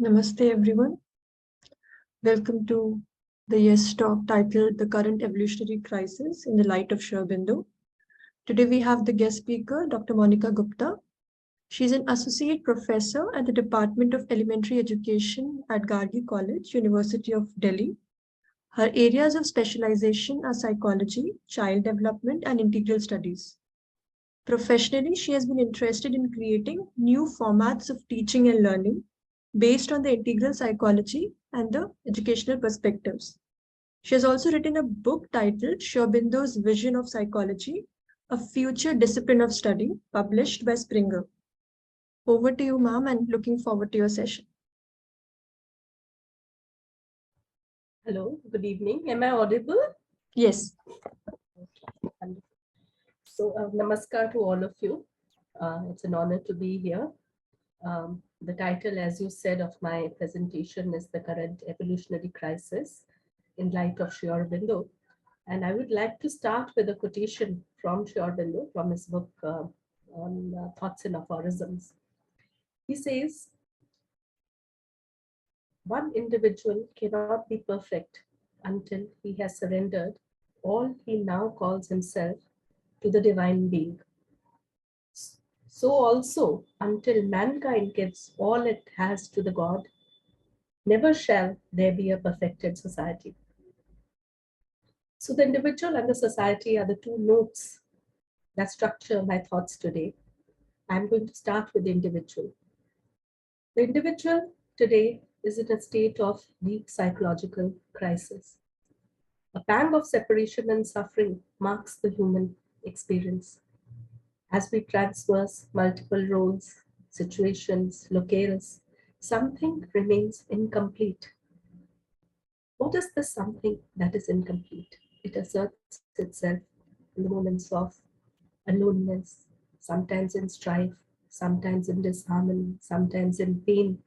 Namaste, everyone. Welcome to the Yes Talk titled The Current Evolutionary Crisis in the Light of Aurobindo. Today we have the guest speaker, Dr. Monica Gupta. She's an associate professor at the Department of Elementary Education at Gargi College, University of Delhi. Her areas of specialization are psychology, child development, and integral studies. Professionally, she has been interested in creating new formats of teaching and learning based on the integral psychology and the educational perspectives. She has also written a book titled Aurobindo's Vision of Psychology, a Future Discipline of Study, published by Springer. Over to you, ma'am, and looking forward to your session. Hello, good evening. Am I audible? Yes. So, namaskar to all of you. It's an honor to be here. The title, as you said, of my presentation is The Current Evolutionary Crisis in Light of Aurobindo. And I would like to start with a quotation from Aurobindo, from his book on Thoughts and Aphorisms. He says, one individual cannot be perfect until he has surrendered all he now calls himself to the divine being. So also, until mankind gives all it has to the God, never shall there be a perfected society. So the individual and the society are the two notes that structure my thoughts today. I'm going to start with the individual. The individual today is in a state of deep psychological crisis. A pang of separation and suffering marks the human experience. As we traverse multiple roles, situations, locales, something remains incomplete. What is the something that is incomplete? It asserts itself in the moments of aloneness, sometimes in strife, sometimes in disharmony, sometimes in pain.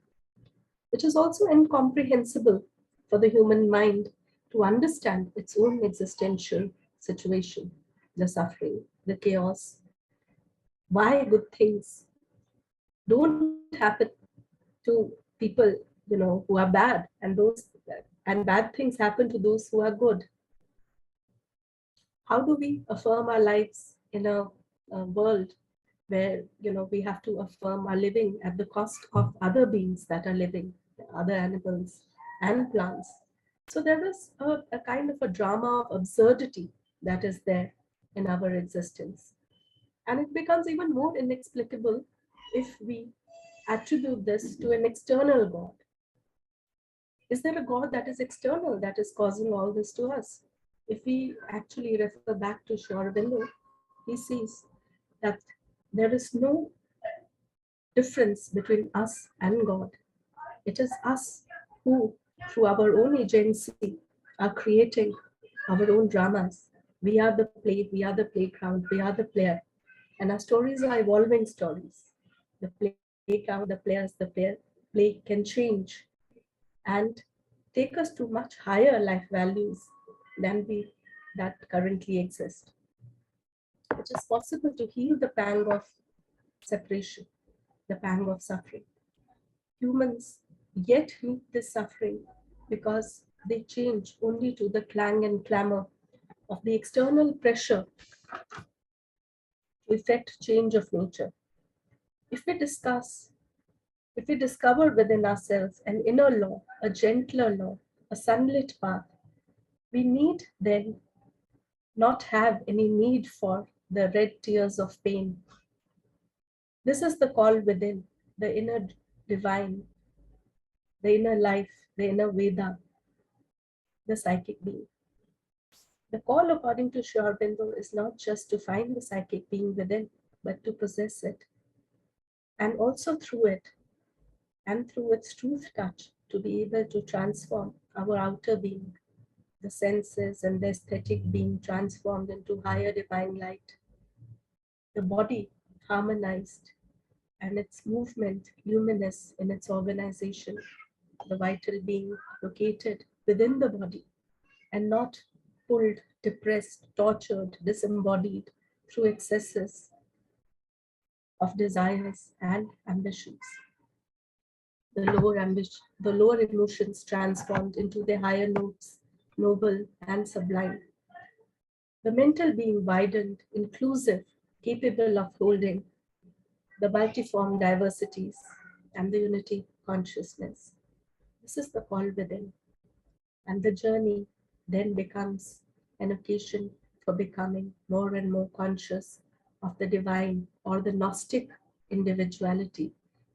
It is also incomprehensible for the human mind to understand its own existential situation, the suffering, the chaos, why good things don't happen to people, who are bad, and bad things happen to those who are good. How do we affirm our lives in a world where we have to affirm our living at the cost of other beings that are living, other animals and plants? So there is a kind of a drama of absurdity that is there in our existence, and it becomes even more inexplicable if we attribute this to an external God. Is there a God that is external that is causing all this to us? If we actually refer back to Aurobindo, he sees that there is no difference between us and God. It is us who, through our own agency, are creating our own dramas. We are the play, we are the playground, we are the player. And our stories are evolving stories. The playground, the players, the play can change and take us to much higher life values than we that currently exist. It is possible to heal the pang of separation, the pang of suffering. Humans yet meet this suffering because they change only to the clang and clamor of the external pressure to effect change of nature. If we discuss, if we discover within ourselves an inner law, a gentler law, a sunlit path, we need then not have any need for the red tears of pain. This is the call within, the inner divine, the inner life, the inner Veda, the psychic being. The call, according to Aurobindo, is not just to find the psychic being within, but to possess it. And also through it, and through its truth touch, to be able to transform our outer being, the senses and the aesthetic being transformed into higher divine light, the body harmonized, and its movement luminous in its organization, the vital being located within the body and not pulled, depressed, tortured, disembodied through excesses of desires and ambitions. the lower emotions transformed into the higher notes, noble and sublime. The mental being widened, inclusive, capable of holding the multiform diversities and the unity consciousness. This is the call within. And the journey then becomes an occasion for becoming more and more conscious of the divine or the Gnostic individuality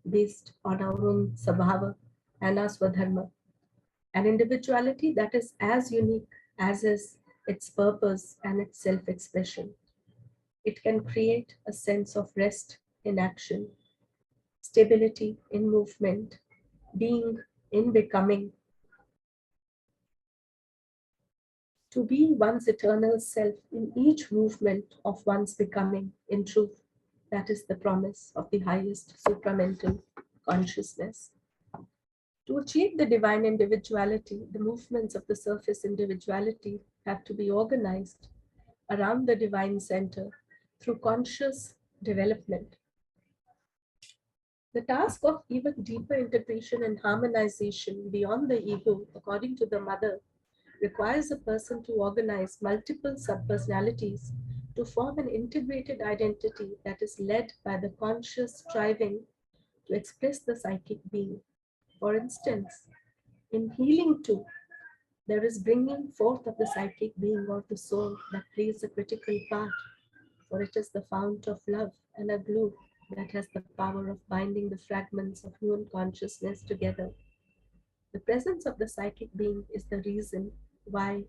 based on our own Sabhava and our Swadharma. An individuality that is as unique as is its purpose and its self expression. It can create a sense of rest in action, stability in movement, being in becoming, to be one's eternal self in each movement of one's becoming. In truth, that is the promise of the highest supramental consciousness. To achieve the divine individuality, the movements of the surface individuality have to be organized around the divine center through conscious development. The task of even deeper integration and harmonization beyond the ego, according to the mother, requires a person to organize multiple subpersonalities to form an integrated identity that is led by the conscious striving to express the psychic being. For instance, in healing too, there is bringing forth of the psychic being or the soul that plays a critical part, for it is the fount of love and a glue that has the power of binding the fragments of human consciousness together. The presence of the psychic being is the reason why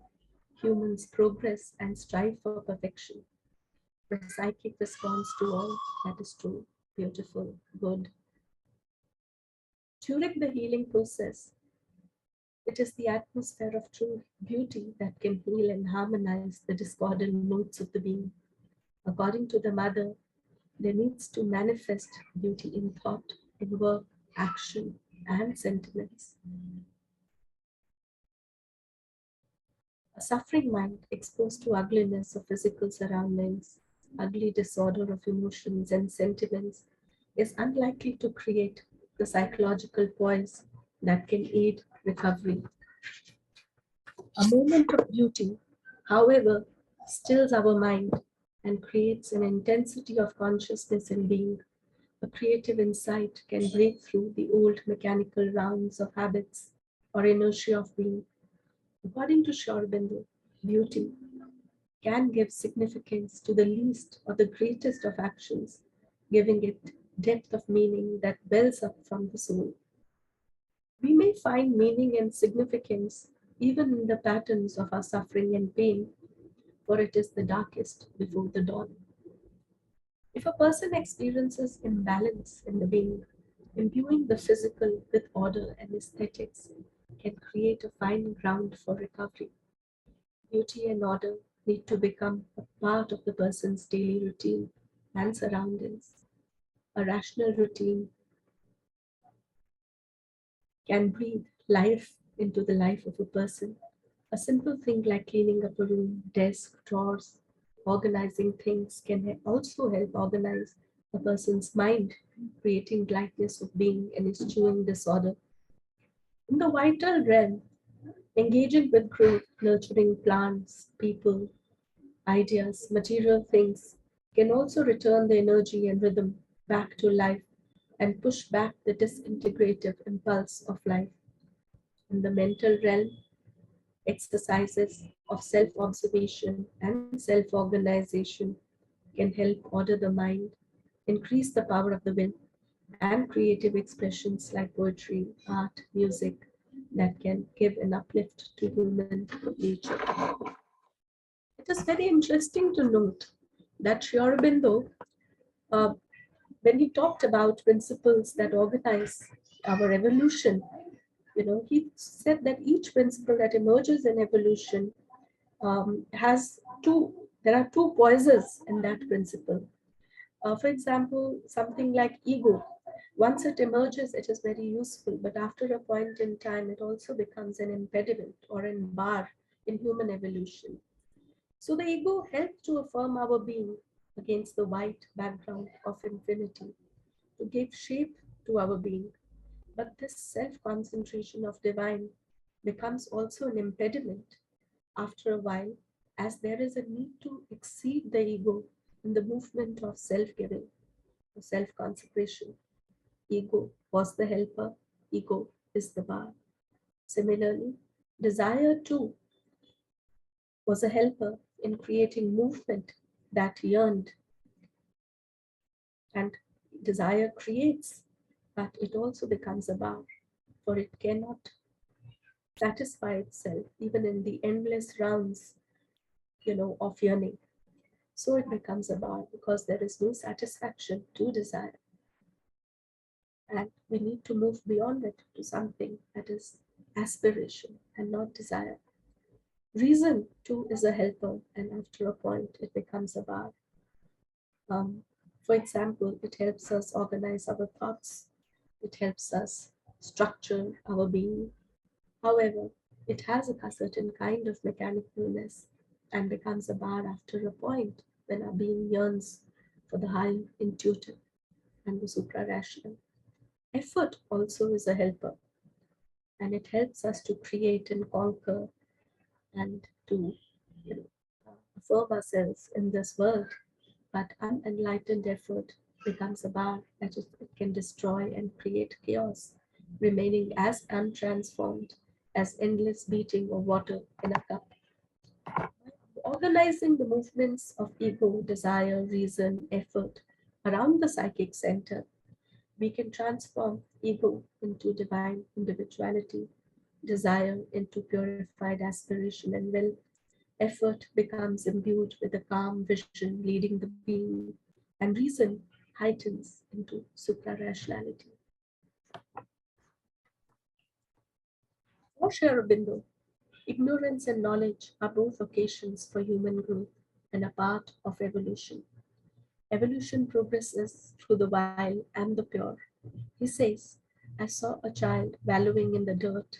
humans progress and strive for perfection. The psychic responds to all that is true, beautiful, good. During the healing process, it is the atmosphere of true beauty that can heal and harmonize the discordant notes of the being. According to the mother, there needs to manifest beauty in thought, in work, action, and sentiments. A suffering mind exposed to ugliness of physical surroundings, ugly disorder of emotions and sentiments, is unlikely to create the psychological poise that can aid recovery. A moment of beauty, however, stills our mind and creates an intensity of consciousness in being. A creative insight can break through the old mechanical rounds of habits or inertia of being. According to Aurobindo, beauty can give significance to the least or the greatest of actions, giving it depth of meaning that wells up from the soul. We may find meaning and significance even in the patterns of our suffering and pain, for it is the darkest before the dawn. If a person experiences imbalance in the being, imbuing the physical with order and aesthetics can create a fine ground for recovery. Beauty and order need to become a part of the person's daily routine and surroundings. A rational routine can breathe life into the life of a person. A simple thing like cleaning up a room, desk, drawers, organizing things can also help organize a person's mind, creating lightness of being and eschewing disorder. In the vital realm, engaging with growth, nurturing plants, people, ideas, material things can also return the energy and rhythm back to life and push back the disintegrative impulse of life. In the mental realm, exercises of self observation and self organization can help order the mind, increase the power of the will, and creative expressions like poetry, art, music that can give an uplift to human nature. It is very interesting to note that Sri Aurobindo, uh, when he talked about principles that organize our evolution, he said that each principle that emerges in evolution has there are two poises in that principle. For example, something like ego. Once it emerges, it is very useful, but after a point in time, it also becomes an impediment or a bar in human evolution. So the ego helps to affirm our being against the white background of infinity, to give shape to our being. But this self-concentration of divine becomes also an impediment after a while, as there is a need to exceed the ego in the movement of self-giving, self-consecration. Ego was the helper, ego is the bar. Similarly, desire too was a helper in creating movement that yearned, and desire creates, but it also becomes a bar, for it cannot satisfy itself even in the endless rounds, of yearning. So it becomes a bar because there is no satisfaction to desire. And we need to move beyond it to something that is aspiration and not desire. Reason too is a helper, and after a point, it becomes a bar. Um, for example, it helps us organize our thoughts, it helps us structure our being. However, it has a certain kind of mechanicalness and becomes a bar after a point when our being yearns for the high intuitive and the supra rational. Effort also is a helper, and it helps us to create and conquer and to you know, affirm ourselves in this world. But unenlightened effort becomes a bar that it can destroy and create chaos, remaining as untransformed as endless beating of water in a cup. Organizing the movements of ego, desire, reason, effort around the psychic center, we can transform ego into divine individuality, desire into purified aspiration and will. Effort becomes imbued with a calm vision leading the being, and reason heightens into supra-rationality. For Sri Aurobindo, ignorance and knowledge are both occasions for human growth and a part of evolution. Evolution progresses through the vile and the pure. He says, I saw a child wallowing in the dirt,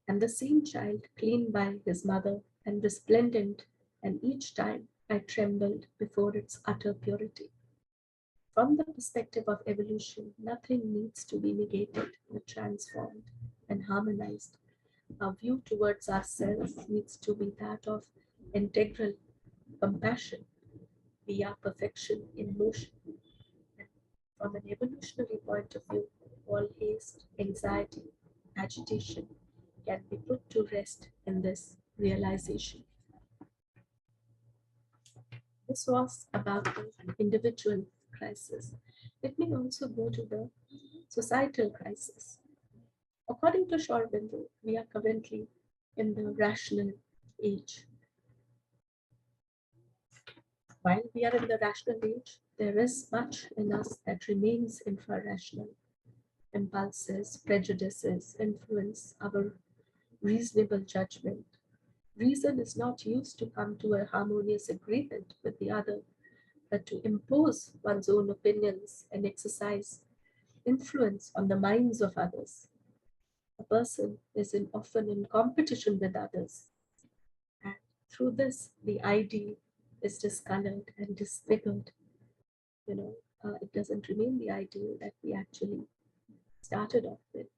and the same child clean by his mother and resplendent, and each time I trembled before its utter purity. From the perspective of evolution, nothing needs to be negated but transformed and harmonized. Our view towards ourselves needs to be that of integral compassion. We are perfection in motion. And from an evolutionary point of view, all haste, anxiety, agitation can be put to rest in this realization. This was about the individual crisis. Let me also go to the societal crisis. According to Sri Aurobindo, we are currently in the rational age. While we are in the rational age, there is much in us that remains infra-rational. Impulses, prejudices influence our reasonable judgment. Reason is not used to come to a harmonious agreement with the other, but to impose one's own opinions and exercise influence on the minds of others. A person is often in competition with others, and through this, the ideal is discolored and disfigured. It doesn't remain the ideal that we actually started off with.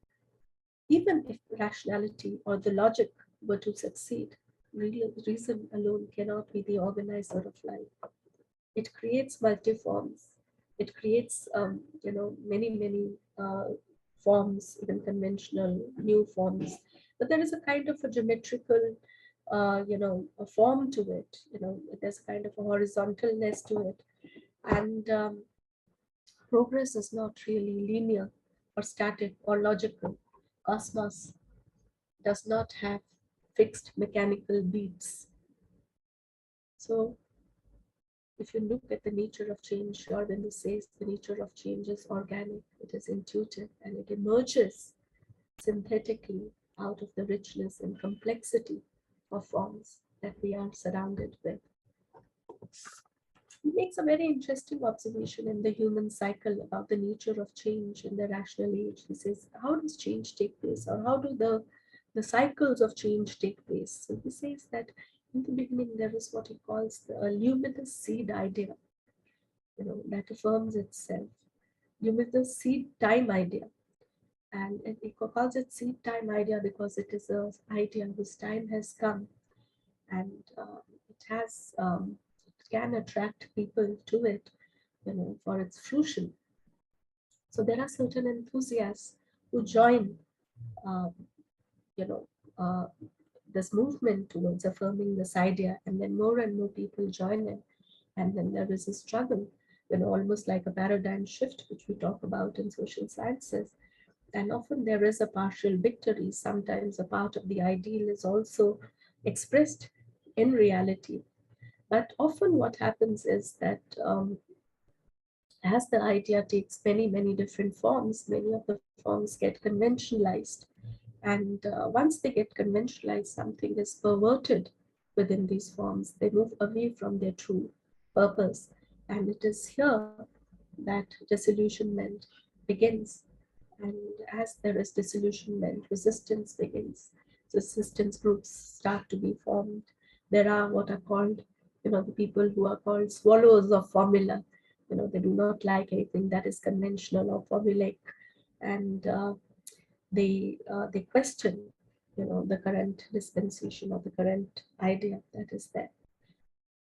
Even if rationality or the logic were to succeed, reason alone cannot be the organizer of life. It creates multiforms. It creates, many forms, even conventional new forms. But there is a kind of a geometrical, a form to it. There's a kind of a horizontalness to it, and progress is not really linear or static or logical. Cosmos does not have fixed mechanical beats. So if you look at the nature of change, Aurobindo says the nature of change is organic, it is intuitive, and it emerges synthetically out of the richness and complexity of forms that we are surrounded with. He makes a very interesting observation in the human cycle about the nature of change in the rational age. He says, how does change take place, or how do the cycles of change take place? So he says that in the beginning there is what he calls the luminous seed idea, that affirms itself. Luminous seed time idea. And it calls it seed time idea because it is an idea whose time has come, and it has it can attract people to it, for its fruition. So there are certain enthusiasts who join, uh, you know, uh, this movement towards affirming this idea, and then more and more people join in, and then there is a struggle, almost like a paradigm shift, which we talk about in social sciences. And often there is a partial victory. Sometimes a part of the ideal is also expressed in reality. But often what happens is that as the idea takes many, many different forms, many of the forms get conventionalized. And once they get conventionalized, something is perverted within these forms. They move away from their true purpose. And it is here that disillusionment begins. And as there is disillusionment, resistance begins. Resistance groups start to be formed. There are what are called, the people who are called swallows of formula. They do not like anything that is conventional or formulaic, and they question, the current dispensation or the current idea that is there.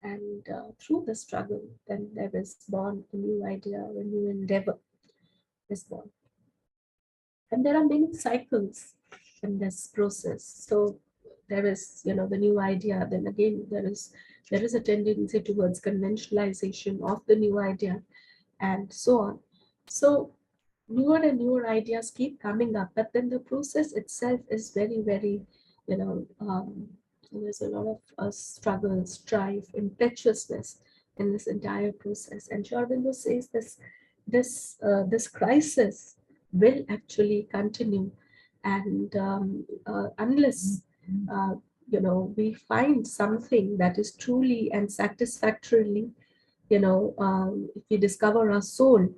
And through the struggle, then there is born a new idea, a new endeavor is born. And there are many cycles in this process. So there is, the new idea, then again there is a tendency towards conventionalization of the new idea, and so on. So newer and newer ideas keep coming up, but then the process itself is very, very, you know, um, there's a lot of struggle, strife, impetuousness in this entire process. And Aurobindo says this crisis will actually continue, and unless uh, we find something that is truly and satisfactorily, if we discover our soul,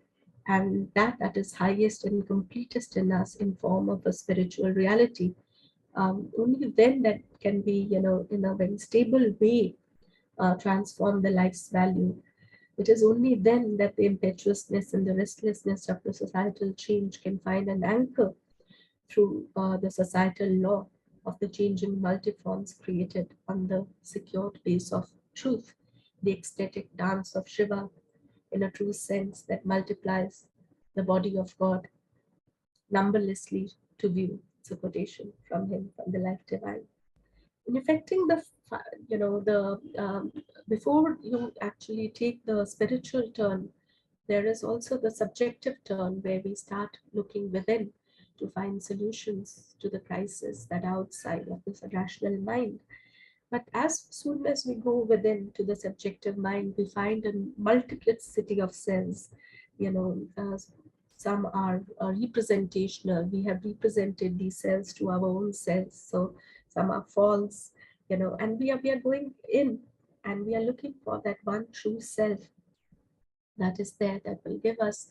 and that is highest and completest in us in form of a spiritual reality, only then that can be, in a very stable way, transform the life's value. It is only then that the impetuousness and the restlessness of the societal change can find an anchor through the societal law of the changing multiforms created on the secured base of truth, the ecstatic dance of Shiva, in a true sense, that multiplies the body of God numberlessly to view. It's a quotation from him, from the Life Divine. In affecting before you actually take the spiritual turn, there is also the subjective turn where we start looking within to find solutions to the crisis that are outside of this rational mind. But as soon as we go within to the subjective mind, we find a multiplicity of cells. Some are representational. We have represented these cells to our own cells. So some are false, and we are going in, and we are looking for that one true self that is there, that will give us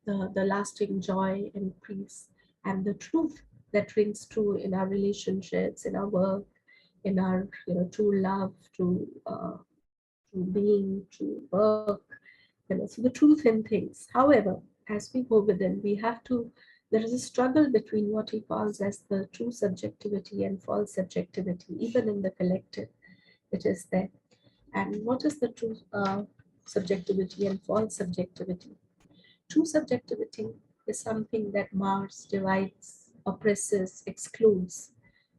the lasting joy and peace, and the truth that rings true in our relationships, in our work, in our true love, true being, true work, so the truth in things. However, as we go within, we have to, there is a struggle between what he calls as the true subjectivity and false subjectivity. Even in the collective, it is there. And what is the true subjectivity and false subjectivity? True subjectivity is something that mars, divides, oppresses, excludes.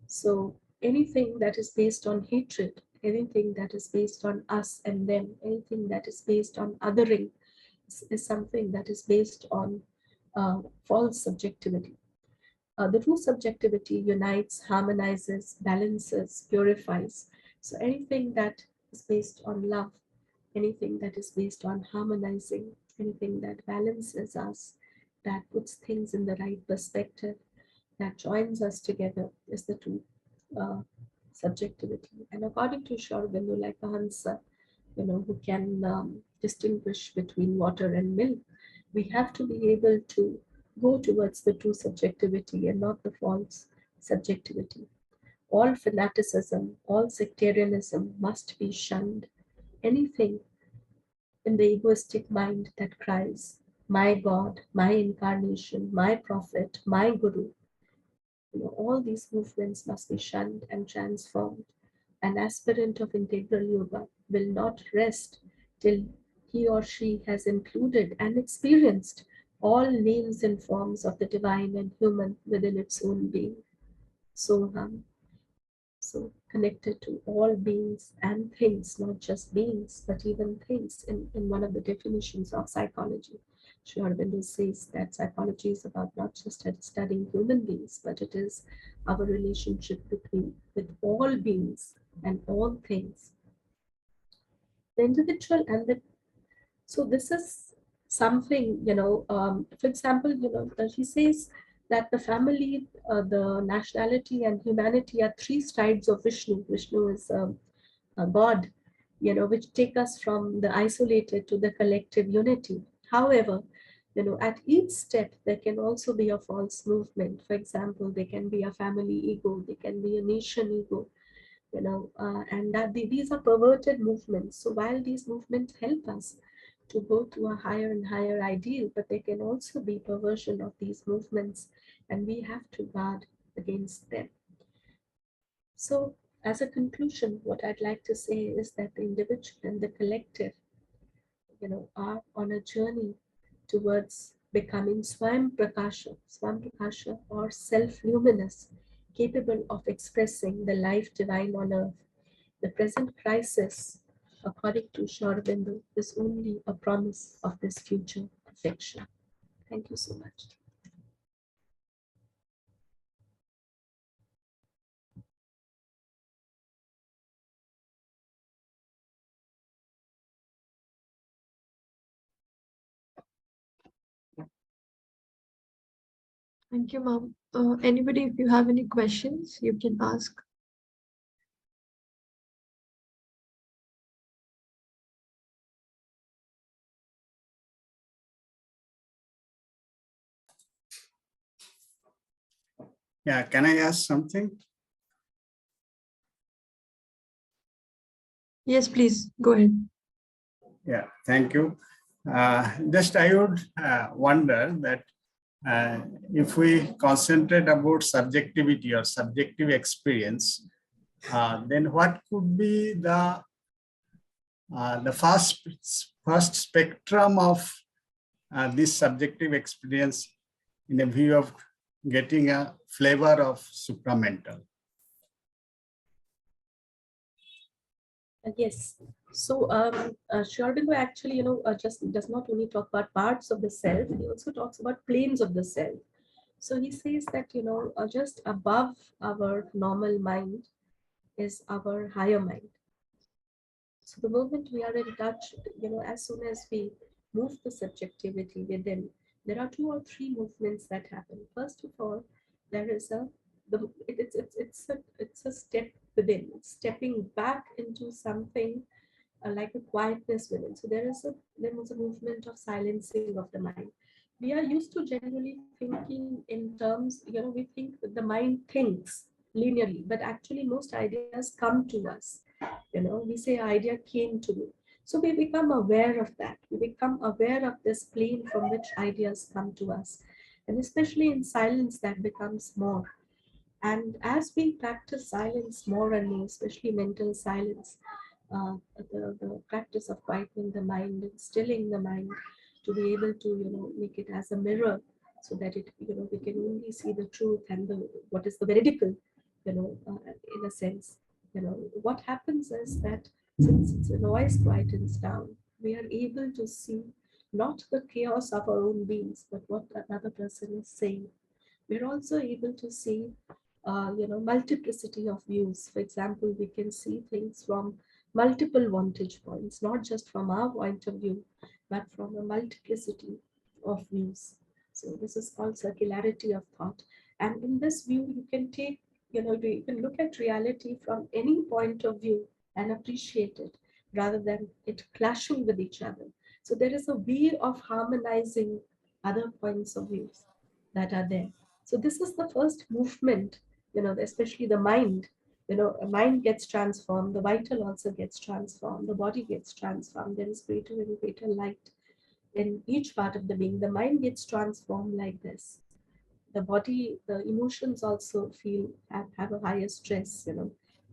So anything that is based on hatred, anything that is based on us and them, anything that is based on othering is something that is based on false subjectivity. The true subjectivity unites, harmonizes, balances, purifies. So anything that is based on love, anything that is based on harmonizing, anything that balances us, that puts things in the right perspective, that joins us together, is the true uh, subjectivity. And according to Aurobindo, like a Hansa, who can distinguish between water and milk, we have to be able to go towards the true subjectivity and not the false subjectivity. All fanaticism, all sectarianism must be shunned. Anything in the egoistic mind that cries, my God, my incarnation, my prophet, my guru. All these movements must be shunned and transformed. An aspirant of integral yoga will not rest till he or she has included and experienced all names and forms of the divine and human within its own being. Soham, so connected to all beings and things, not just beings, but even things. In one of the definitions of psychology, Sri Aurobindo says that psychology is about not just studying human beings, but it is our relationship with all beings and all things. The individual and the so this is something, for example, he says that the family, the nationality and humanity are three sides of Vishnu. Vishnu is a God, which take us from the isolated to the collective unity. However, at each step, there can also be a false movement. For example, there can be a family ego, there can be a nation ego, and that these are perverted movements. So while these movements help us to go to a higher and higher ideal, but there can also be perversion of these movements, and we have to guard against them. So as a conclusion, what I'd like to say is that the individual and the collective, are on a journey towards becoming Swam Prakasha or self-luminous, capable of expressing the life divine on earth. The present crisis, according to Sri Aurobindo, is only a promise of this future perfection. Thank you so much. Thank you, ma'am. Anybody, if you have any questions, you can ask. Yeah, can I ask something? Yes, please, go ahead. Yeah, thank you. Just I would wonder that if we concentrate about subjectivity or subjective experience, then what could be the first spectrum of this subjective experience in a view of getting a flavor of supramental? Yes. So Sri Aurobindo actually, just does not only talk about parts of the self, he also talks about planes of the self. So he says that, just above our normal mind is our higher mind. So the moment we are in touch, as soon as we move the subjectivity within, there are two or three movements that happen. First of all, there is it's a step within. It's stepping back into something like a quietness within. So there was a movement of silencing of the mind. We are used to generally thinking in terms, we think that the mind thinks linearly, but actually most ideas come to us. We say idea came to me. So we become aware of that. We become aware of this plane from which ideas come to us. And especially in silence, that becomes more. And as we practice silence more and more, especially mental silence, the practice of quietening the mind and stilling the mind to be able to, make it as a mirror so that we can only see the truth and what is the veridical, in a sense. What happens is that since the noise quietens down, we are able to see not the chaos of our own beings, but what another person is saying. We're also able to see, multiplicity of views. For example, we can see things from multiple vantage points, not just from our point of view, but from a multiplicity of views. So this is called circularity of thought. And in this view, you can take, you can look at reality from any point of view and appreciate it rather than it clashing with each other. So there is a way of harmonizing other points of views that are there. So this is the first movement, especially the mind. A mind gets transformed, the vital also gets transformed, the body gets transformed. There is greater and greater light in each part of the being. The mind gets transformed like this. The body, the emotions also have a higher stress.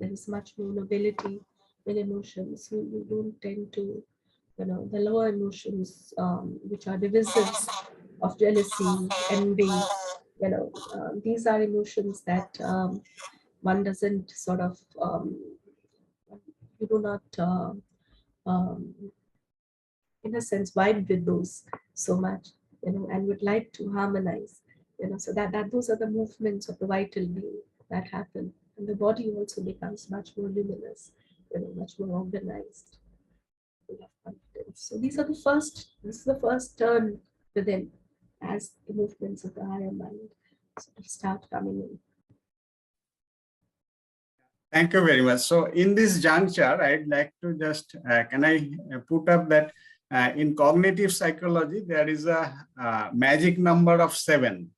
There is much more nobility in emotions. You don't tend to, the lower emotions, which are divisives of jealousy, envy. These are emotions that one doesn't sort of, you do not, um, in a sense, vibe with those so much, and would like to harmonize, so that those are the movements of the vital being that happen. And the body also becomes much more luminous, much more organized, full of confidence. So this is the first turn within as the movements of the higher mind sort of start coming in. Thank you very much. So in this juncture, I'd like to just, can I put up that in cognitive psychology, there is a magic number of 7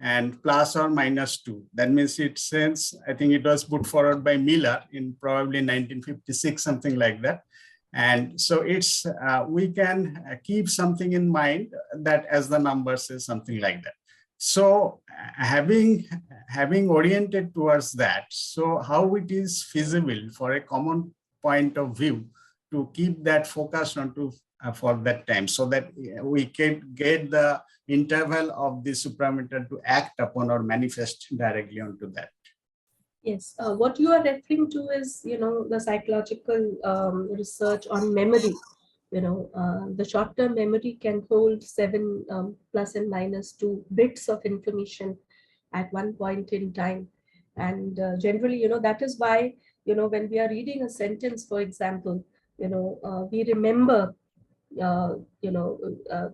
and plus or minus 2. That means it says, I think it was put forward by Miller in probably 1956, something like that. And so it's, we can keep something in mind that as the number says, something like that. So having oriented towards that, so how it is feasible for a common point of view to keep that focus onto for that time, so that we can get the interval of the supramental to act upon or manifest directly onto that. Yes, what you are referring to is, the psychological research on memory. The short-term memory can hold 7 plus and minus 2 bits of information at one point in time. And generally, that is why, when we are reading a sentence, for example, we remember, uh, you know, uh,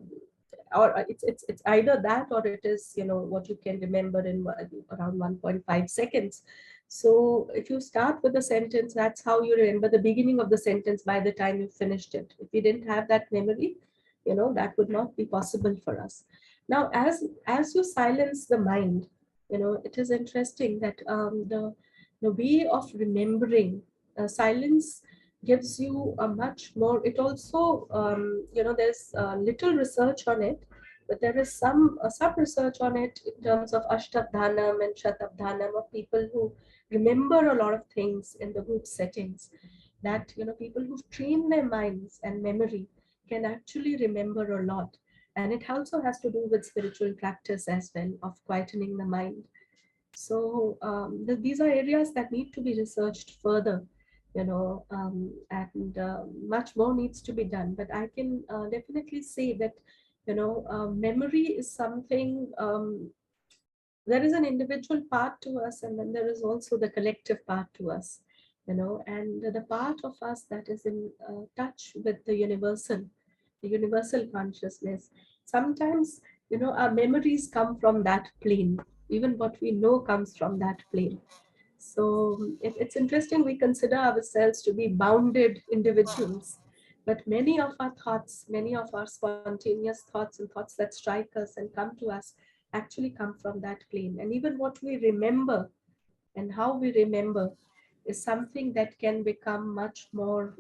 or it's either that, or it is, what you can remember in around 1.5 seconds. So if you start with a sentence, that's how you remember the beginning of the sentence by the time you finished it. If we didn't have that memory, that would not be possible for us. Now, as you silence the mind, it is interesting that the way of remembering, silence gives you a much more, it also, there's little research on it, but there is some research on it in terms of Ashtabdhanam and Shatabdhanam, of people who remember a lot of things in the group settings, that, people who've trained their minds and memory can actually remember a lot. And it also has to do with spiritual practice as well, of quietening the mind. So these are areas that need to be researched further, and much more needs to be done. But I can definitely say that, memory is something, there is an individual part to us, and then there is also the collective part to us, and the part of us that is in touch with the universal consciousness. Sometimes, our memories come from that plane. Even what we know comes from that plane. So it's interesting, we consider ourselves to be bounded individuals, but many of our thoughts, many of our spontaneous thoughts and thoughts that strike us and come to us actually come from that plane. And even what we remember and how we remember is something that can become much more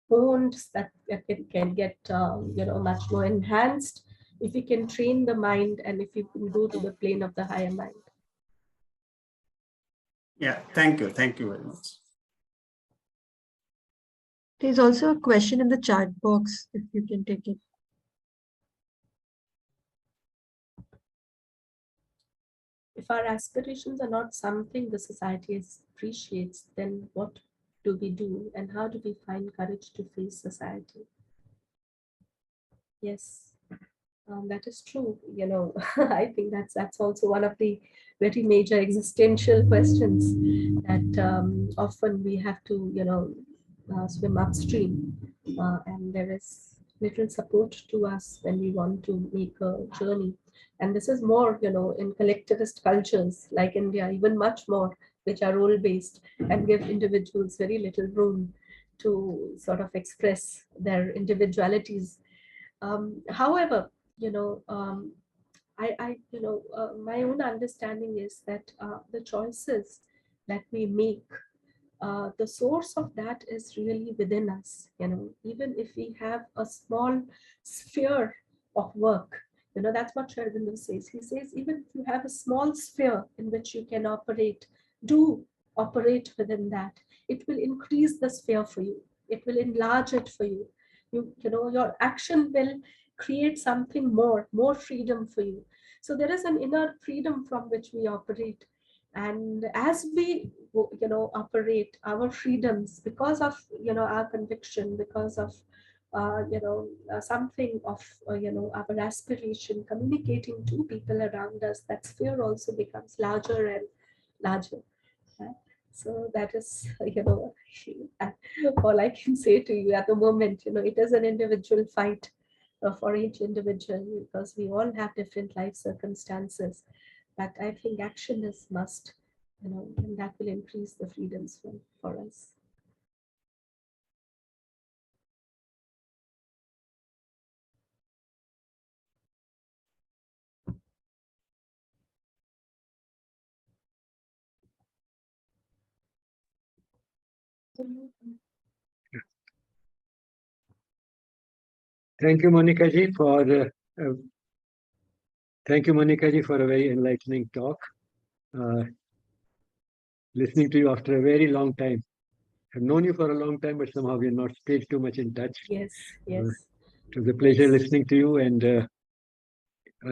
honed, that it can get much more enhanced if we can train the mind and if we can go to the plane of the higher mind. Yeah, thank you. Thank you very much. There's also a question in the chat box, if you can take it. If our aspirations are not something the society appreciates, then what do we do, and how do we find courage to face society? Yes, that is true. I think that's also one of the very major existential questions that often we have to, swim upstream, and there is little support to us when we want to make a journey. And this is more, in collectivist cultures like India, even much more, which are role-based and give individuals very little room to sort of express their individualities. However, my own understanding is that the choices that we make the source of that is really within us. Even if we have a small sphere of work, that's what Aurobindo says. He says, even if you have a small sphere in which you can operate, do operate within that. It will increase the sphere for you. It will enlarge it for you. Your action will create something more freedom for you. So there is an inner freedom from which we operate. And as we operate our freedoms because of our conviction, because of something of our aspiration communicating to people around us, that sphere also becomes larger and larger. Right? So that is all I can say to you at the moment. It is an individual fight for each individual, because we all have different life circumstances. But I think action is must, and that will increase the freedoms for us. Thank you, Monica ji, for thank you, Monica ji, for a very enlightening talk. Listening to you after a very long time. I've known you for a long time, but somehow we're not stayed too much in touch. Yes. It was a pleasure Yes. listening to you, and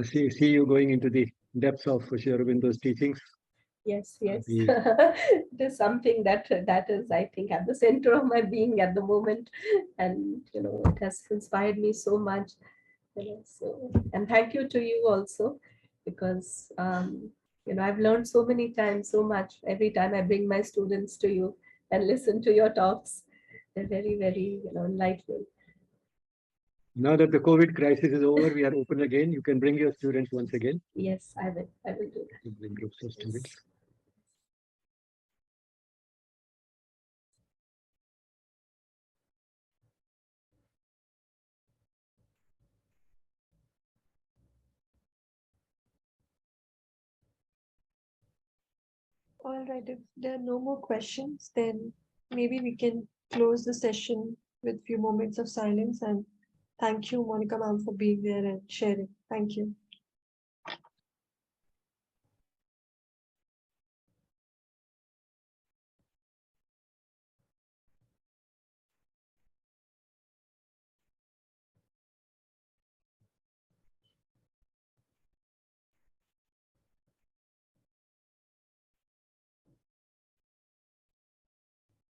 see you going into the depths of Aurobindo's teachings. Yes. It is something that is, I think, at the center of my being at the moment, and it has inspired me so much. So, and thank you to you also, because I've learned so many times, so much. Every time I bring my students to you and listen to your talks, they're very, very enlightening. Now that the COVID crisis is over, we are open again. You can bring your students once again. Yes, I will do that. You bring groups of students. All right, if there are no more questions, then maybe we can close the session with a few moments of silence. And thank you, Monica ma'am, for being there and sharing. Thank you.